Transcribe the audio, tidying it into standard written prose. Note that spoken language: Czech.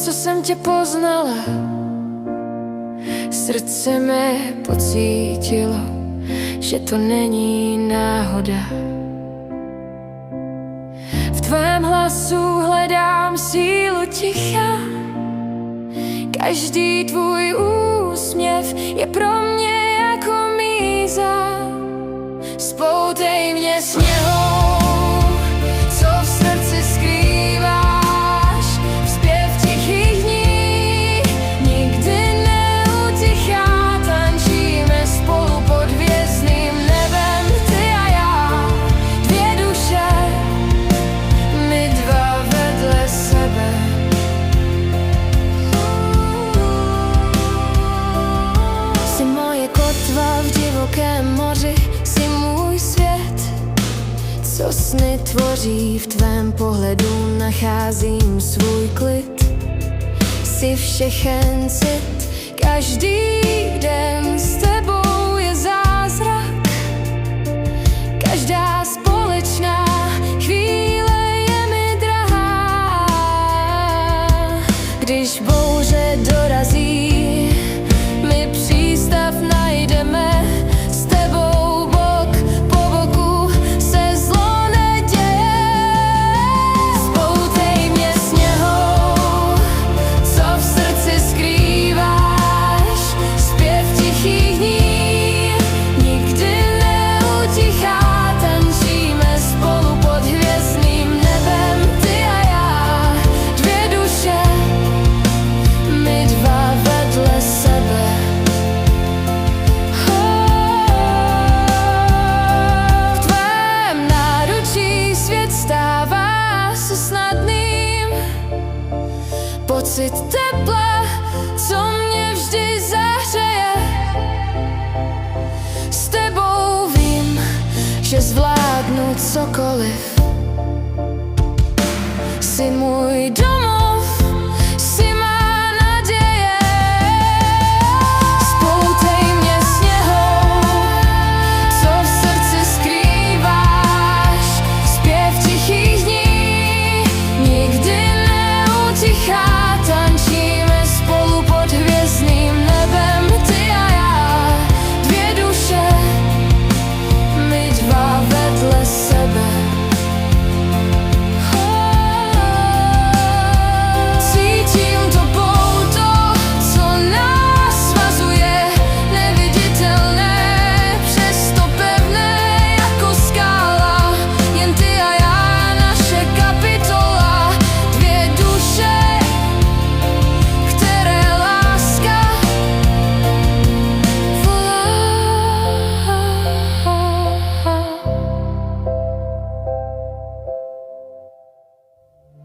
co jsem tě poznala, srdce mé pocítilo, že to není náhoda. V tvém hlasu hledám sílu ticha, každý tvůj úsměv je pro mě jako míza. Spoutej mě sněhou, co v srdci skrýváš, vzpěv tichých dní nikdy neutichá. Tančíme spolu pod hvězdným nebem, ty a já, dvě duše, my dva vedle sebe. Jsi moje kotva v divokém moři, jsi můj svět, co sny tvoří. V tvém pohledu nacházím svůj klid. Jsi všechen cit, každý den s tebou je zázrak. Každá společná chvíle je mi drahá. Když bouře dorazí, my přístav najdeme. S tebou bok po boku se zlo neděje. Spoutej mě sněhou, co v srdci skrýváš, zpěv tichých dní nikdy neutichá. Tančíme spolu pod hvězdným nebem, ty a já, dvě duše, my dva vedle sebe. V tvém náručí svět stává se snadným. Pocit tepla, co mě vždy zahřeje. S tebou vím, že zvládnu cokoliv. Jsi můj dom.